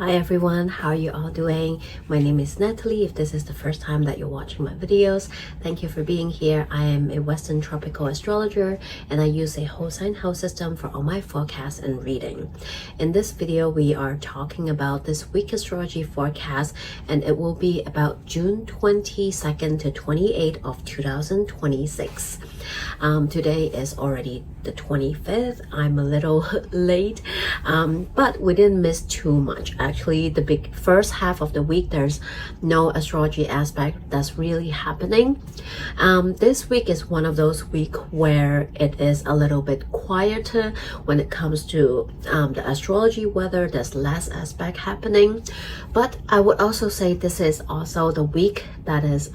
Hi everyone, how are you all doing? My name is Natalie. If this is the first time that you're watching my videos, thank you for being here. I am a Western tropical astrologer and I use a whole sign house system for all my forecasts and reading. In this video, we are talking about this week astrology forecast, and it will be about June 22nd to 28th of 2026. Today is already the 25th. I'm a little late, but we didn't miss too much. Actually, the big first half of the week, there's no astrology aspect that's really happening. This week is one of those weeks where it is a little bit quieter when it comes to the astrology weather. There's less aspect happening, but I would also say this is also the week that is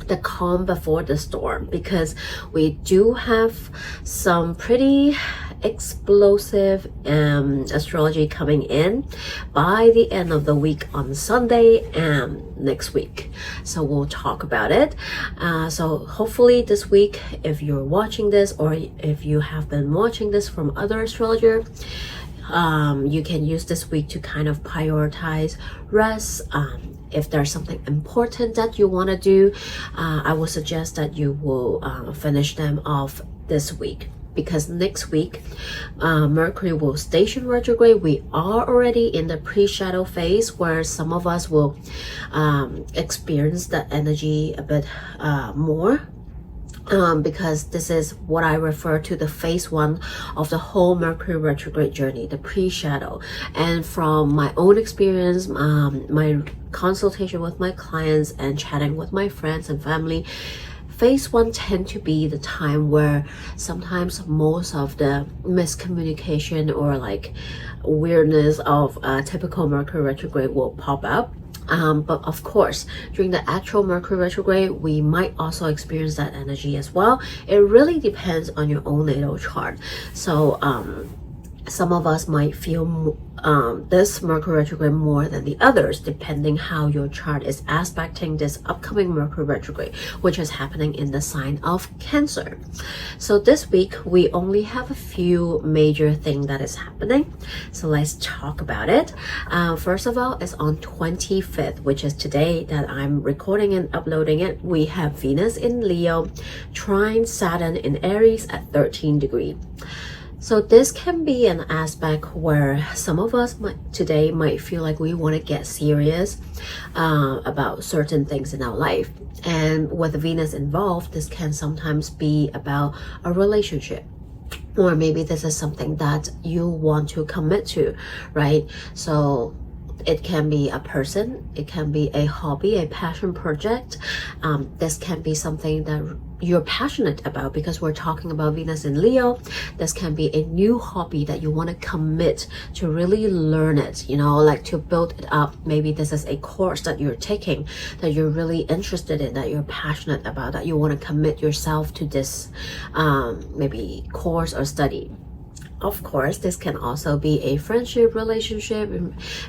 the calm before the storm, because we do have some pretty explosive astrology coming in by the end of the week on Sunday and next week. So we'll talk about it. So hopefully this week, if you're watching this or if you have been watching this from other astrologer, you can use this week to kind of prioritize rest. If there's something important that you want to do, I would suggest that you will finish them off this week, because next week Mercury will station retrograde. We are already in the pre-shadow phase, where some of us will experience that energy a bit more. Because this is what I refer to the phase one of the whole Mercury retrograde journey, the pre-shadow. And from my own experience, my consultation with my clients and chatting with my friends and family, phase one tend to be the time where sometimes most of the miscommunication or like weirdness of typical Mercury retrograde will pop up. But of course, during the actual Mercury retrograde, we might also experience that energy as well. It really depends on your own natal chart. So some of us might feel this Mercury retrograde more than the others, depending how your chart is aspecting this upcoming Mercury retrograde, which is happening in the sign of Cancer. So this week, we only have a few major things that is happening. So let's talk about it. First of all, it's on 25th, which is today that I'm recording and uploading it. We have Venus in Leo, trine Saturn in Aries at 13 degrees. So this can be an aspect where some of us today might feel like we want to get serious about certain things in our life. And with Venus involved, this can sometimes be about a relationship. Or maybe this is something that you want to commit to, right? So it can be a person, it can be a hobby, a passion project. This can be something that you're passionate about, because we're talking about Venus in Leo. This can be a new hobby that you want to commit to really learn it, you know, like to build it up. Maybe this is a course that you're taking that you're really interested in, that you're passionate about, that you want to commit yourself to this maybe course or study. Of course, this can also be a friendship relationship.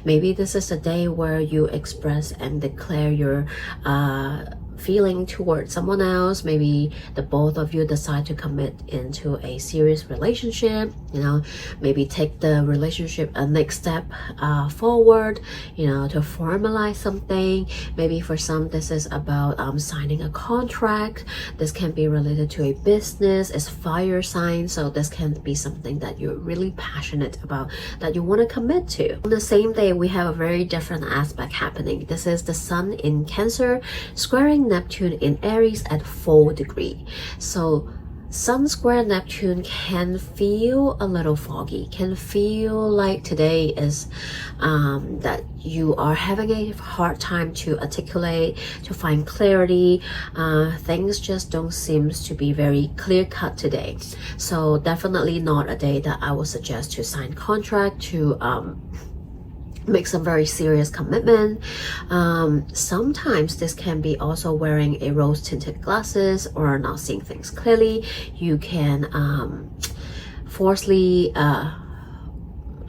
Maybe this is a day where you express and declare your feeling towards someone else. Maybe the both of you decide to commit into a serious relationship, you know, maybe take the relationship a next step forward, you know, to formalize something. Maybe for some, this is about signing a contract. This can be related to a business. It's fire sign, so this can be something that you're really passionate about, that you want to commit to. On the same day, we have a very different aspect happening. This is the Sun in Cancer squaring Neptune in Aries at 4 degrees. So Sun square Neptune can feel a little foggy, can feel like today is that you are having a hard time to articulate, to find clarity. Things just don't seem to be very clear cut today. So definitely not a day that I would suggest to sign contract, to make some very serious commitment. Sometimes this can be also wearing a rose tinted glasses or not seeing things clearly. You can forcefully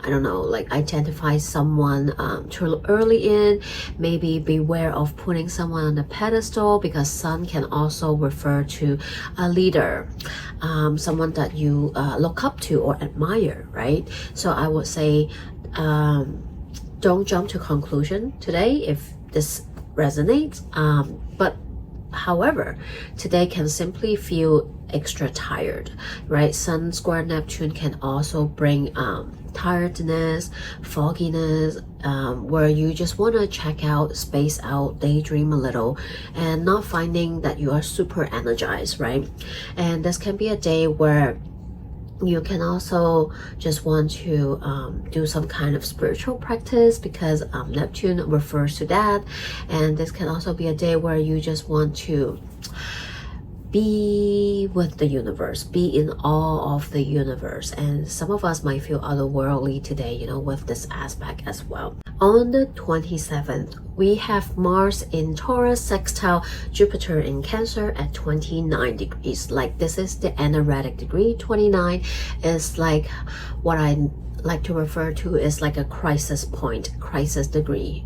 I don't know, like identify someone too early in. Maybe beware of putting someone on a pedestal, because Sun can also refer to a leader, someone that you look up to or admire, right? So I would say don't jump to conclusion today if this resonates. But however, today can simply feel extra tired, right? Sun square Neptune can also bring tiredness, fogginess, where you just want to check out, space out, daydream a little, and not finding that you are super energized, right? And this can be a day where you can also just want to do some kind of spiritual practice, because Neptune refers to that. And this can also be a day where you just want to be with the universe, be in awe of the universe. And some of us might feel otherworldly today, you know, with this aspect as well. On the 27th, we have Mars in Taurus sextile Jupiter in Cancer at 29 degrees. Like, this is the energetic degree. 29 is like what I like to refer to as like a crisis point, crisis degree.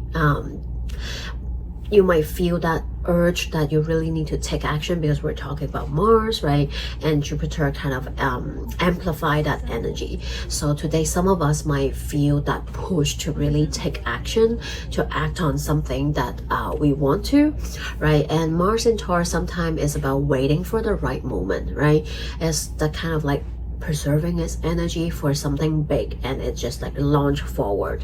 You might feel that urge that you really need to take action, because we're talking about Mars, right? And Jupiter kind of amplify that energy. So today some of us might feel that push to really take action, to act on something that we want to, right? And Mars in Taurus sometimes is about waiting for the right moment, right? It's the kind of like preserving its energy for something big, and it just like launch forward.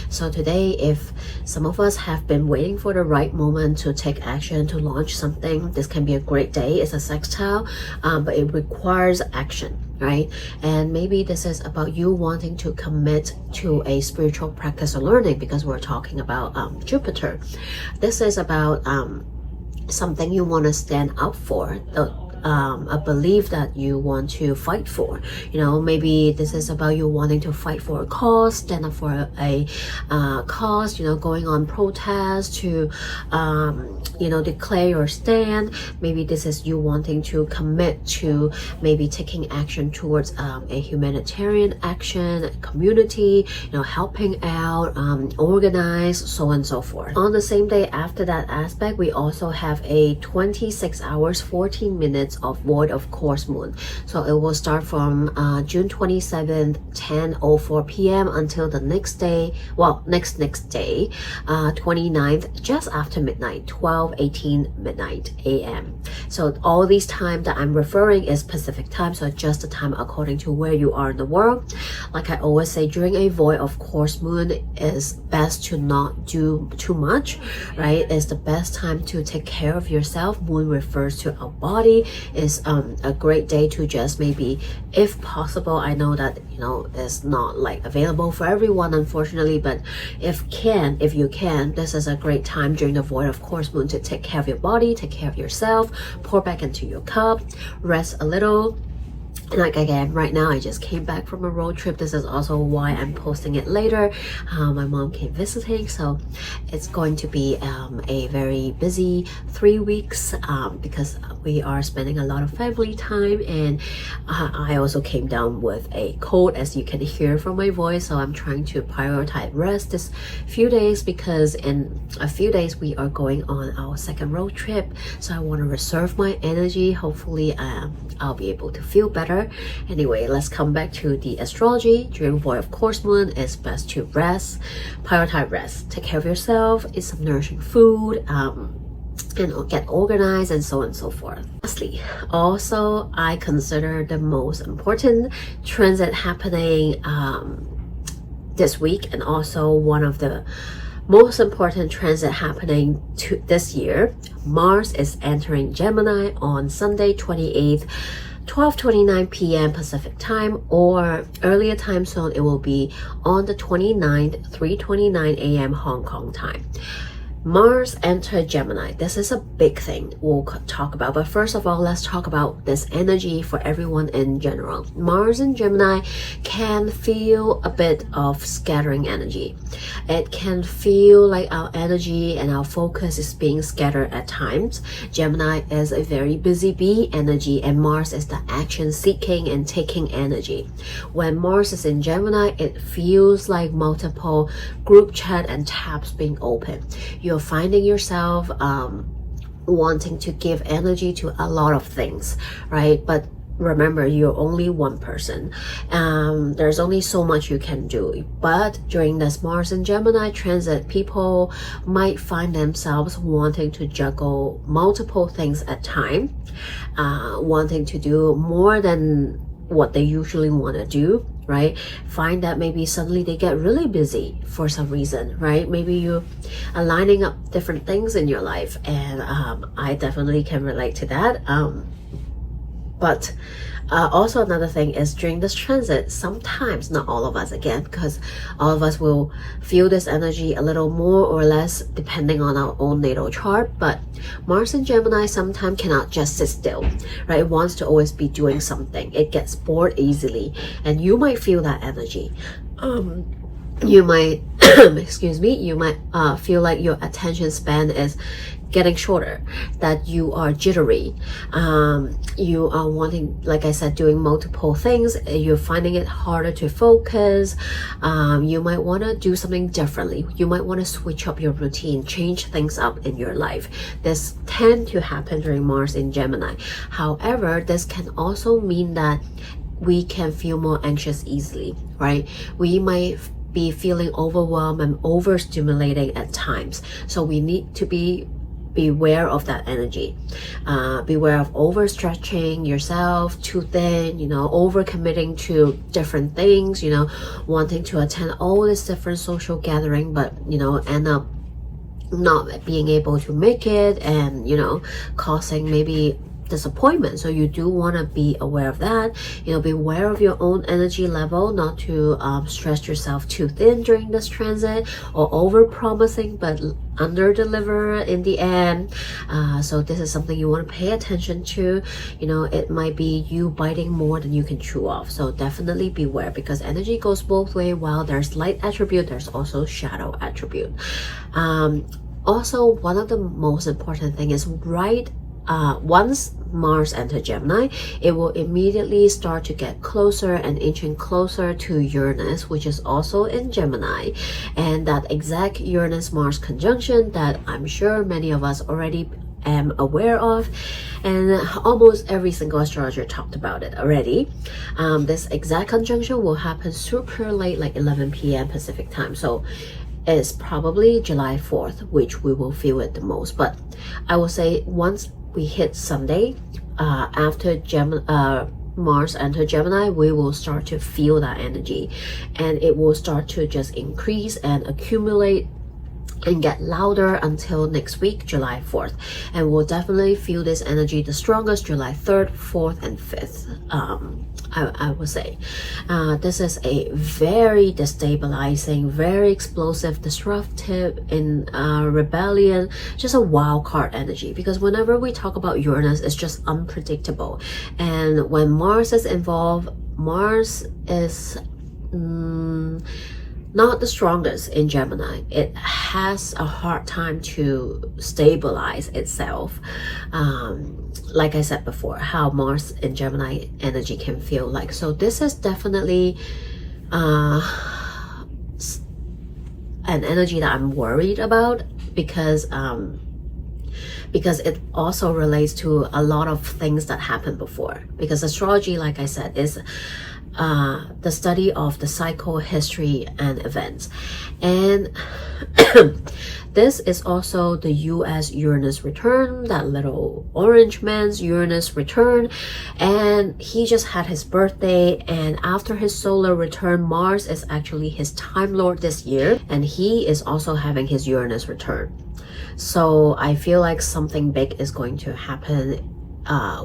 So today, if some of us have been waiting for the right moment to take action, to launch something, this can be a great day. It's a sextile, but it requires action, right? And maybe this is about you wanting to commit to a spiritual practice or learning, because we're talking about Jupiter. This is about something you want to stand up for, a belief that you want to fight for. You know, maybe this is about you wanting to fight for a cause, stand up for a cause, you know, going on protest to you know, declare your stand. Maybe this is you wanting to commit to maybe taking action towards a humanitarian action, community, you know, helping out, organize, so on and so forth. On the same day after that aspect, we also have a 26 hours 14 minutes of void of course moon. So it will start from June 27th 10:04 p.m. until the next day, well, next day, 29th, just after midnight, 12:18 midnight a.m. So all these time that I'm referring is Pacific time, so adjust the time according to where you are in the world. Like I always say, during a void of course moon is best to not do too much, right? It's the best time to take care of yourself. Moon refers to our body. Is a great day to just maybe, if possible, I know that, you know, it's not like available for everyone, unfortunately, but if you can, this is a great time during the void of course moon to take care of your body, take care of yourself, pour back into your cup, rest a little. Like again, right now I just came back from a road trip. This is also why I'm posting it later. My mom came visiting, so it's going to be a very busy 3 weeks because we are spending a lot of family time, and I also came down with a cold, as you can hear from my voice. So I'm trying to prioritize rest this few days, because in a few days we are going on our second road trip. So I want to reserve my energy. Hopefully I'll be able to feel better. Anyway, let's come back to the astrology. During void of course moon, it's best to rest, prioritize rest, take care of yourself, eat some nourishing food, and get organized, and so on and so forth. Lastly, also I consider the most important transit happening this week, and also one of the most important transit happening this year. Mars is entering Gemini on Sunday 28th 12:29 p.m. Pacific time, or earlier time zone, it will be on the 29th 3:29 a.m. Hong Kong time. Mars entered Gemini. This is a big thing we'll talk about, but first of all, let's talk about this energy for everyone in general. Mars in Gemini can feel a bit of scattering energy. It can feel like our energy and our focus is being scattered at times. Gemini is a very busy bee energy, and Mars is the action seeking and taking energy. When Mars is in Gemini, it feels like multiple group chat and tabs being open. You're finding yourself wanting to give energy to a lot of things, right? But remember, you're only one person. There's only so much you can do. But during this Mars and Gemini transit, people might find themselves wanting to juggle multiple things at a time, wanting to do more than what they usually want to do, right? Find that maybe suddenly they get really busy for some reason, right? Maybe you are lining up different things in your life, and I definitely can relate to that. But also another thing is during this transit, sometimes, not all of us again, because all of us will feel this energy a little more or less depending on our own natal chart, but Mars in Gemini sometimes cannot just sit still, right? It wants to always be doing something. It gets bored easily, and you might feel that energy. You might excuse me, you might feel like your attention span is getting shorter, that you are jittery, you are wanting, like I said, doing multiple things, you're finding it harder to focus. You might want to do something differently. You might want to switch up your routine, change things up in your life. This tend to happen during Mars in Gemini. However, this can also mean that we can feel more anxious easily, right? We might be feeling overwhelmed and overstimulating at times, so we need to beware of that energy. Beware of overstretching yourself too thin, overcommitting to different things, wanting to attend all this different social gathering, but end up not being able to make it, and causing maybe disappointment. So you do want to be aware of that. Be aware of your own energy level, not to stress yourself too thin during this transit, or over promising but under deliver in the end. So this is something you want to pay attention to. It might be you biting more than you can chew off, so definitely beware, because energy goes both ways. While there's light attribute, there's also shadow attribute. Also, one of the most important thing is once Mars enters Gemini, it will immediately start to get closer and inching closer to Uranus, which is also in Gemini. And that exact Uranus-Mars conjunction that I'm sure many of us already am aware of, and almost every single astrologer talked about it already. This exact conjunction will happen super late, like 11 p.m. Pacific time. So it's probably July 4th, which we will feel it the most. But I will say once we hit Sunday, after Mars enter Gemini, we will start to feel that energy, and it will start to just increase and accumulate and get louder until next week, July 4th. And we'll definitely feel this energy the strongest July 3rd, 4th, and 5th. I would say this is a very destabilizing, very explosive, disruptive, in rebellion, just a wild card energy. Because whenever we talk about Uranus, it's just unpredictable, and when Mars is involved, Mars is not the strongest in Gemini. It has a hard time to stabilize itself. Like I said before, how Mars in Gemini energy can feel like. So this is definitely an energy that I'm worried about, because it also relates to a lot of things that happened before. Because astrology, like I said, is the study of the cycle, history, and events. And this is also the US Uranus return, that little orange man's Uranus return. And he just had his birthday, and after his solar return, Mars is actually his Time Lord this year, and he is also having his Uranus return. So I feel like something big is going to happen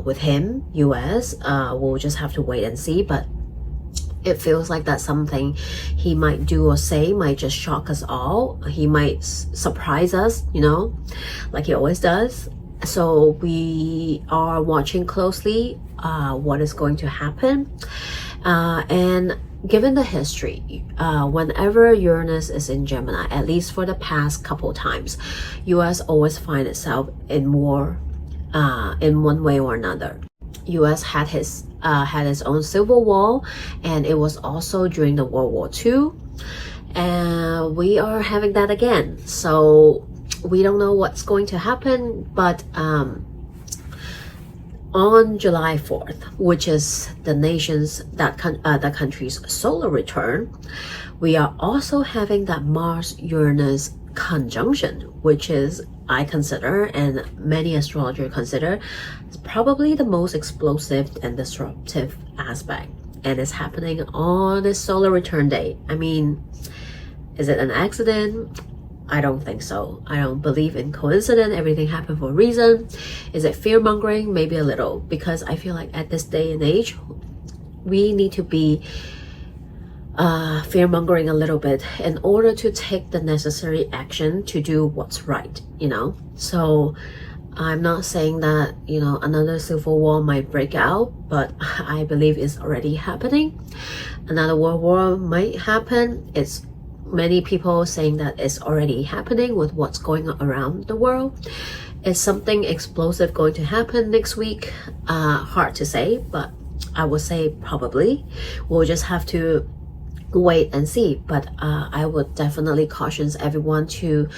with him, US. We'll just have to wait and see, but it feels like that something he might do or say might just shock us all. He might surprise us, like he always does. So we are watching closely what is going to happen. And given the history, whenever Uranus is in Gemini, at least for the past couple times, US always find itself in war in one way or another. US had its own civil war, and it was also during the World War II, and we are having that again. So we don't know what's going to happen, but on July 4th, which is the the country's solar return, we are also having that Mars-Uranus conjunction, which is, I consider, and many astrologers consider, probably the most explosive and disruptive aspect. And it's happening on a solar return day. I mean, is it an accident? I don't think so. I don't believe in coincidence. Everything happened for a reason. Is it fear-mongering? Maybe a little, because I feel like at this day and age, we need to be fear-mongering a little bit in order to take the necessary action to do what's right, you know? So I'm not saying that, you know, another civil war might break out, but I believe it's already happening. Another world war might happen. It's many people saying that it's already happening with what's going on around the world. Is something explosive going to happen next week? Hard to say, but I would say probably. We'll just have to wait and see. But I would definitely caution everyone to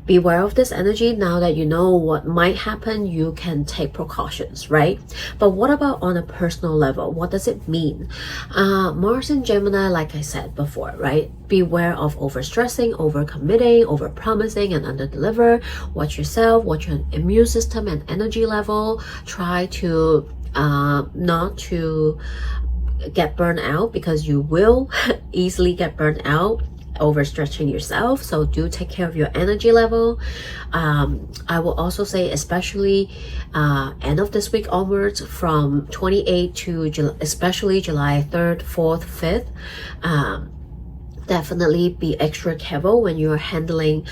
beware of this energy. Now that you know what might happen, you can take precautions, right? But what about on a personal level? What does it mean? Mars in Gemini, like I said before, right? Beware of overstressing, overcommitting, overpromising, and underdeliver. Watch yourself, watch your immune system and energy level. Try to not to get burned out, because you will easily get burned out overstretching yourself. So do take care of your energy level. I will also say, especially end of this week onwards, from 28 to especially July 3rd, 4th, 5th, definitely be extra careful when you're handling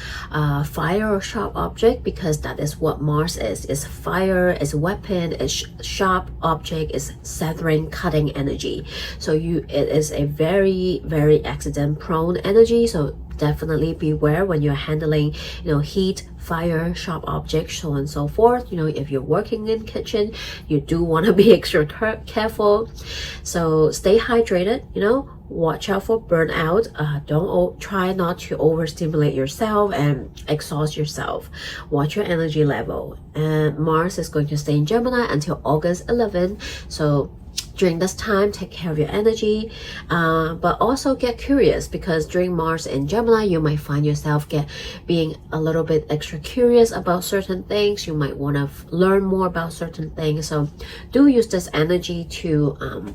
fire or sharp object, because that is what Mars is. It's fire, it's weapon, it's sharp object, it's severing, cutting energy. So it is a very, very accident prone energy. So definitely beware when you're handling, you know, heat, fire, sharp objects, so on and so forth. You know, if you're working in kitchen, you do want to be extra careful. So stay hydrated, you know, watch out for burnout. Don't try not to overstimulate yourself and exhaust yourself. Watch your energy level. And Mars is going to stay in Gemini until August 11. So during this time, take care of your energy, but also get curious, because during Mars in Gemini, you might find yourself being a little bit extra curious about certain things. You might want to learn more about certain things. So do use this energy to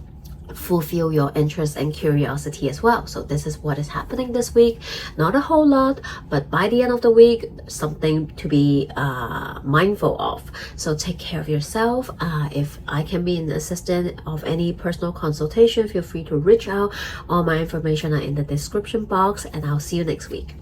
fulfill your interest and curiosity as well. So this is what is happening this week. Not a whole lot, but by the end of the week, something to be mindful of. So take care of yourself. If I can be an assistant of any personal consultation, feel free to reach out. All my information are in the description box, and I'll see you next week.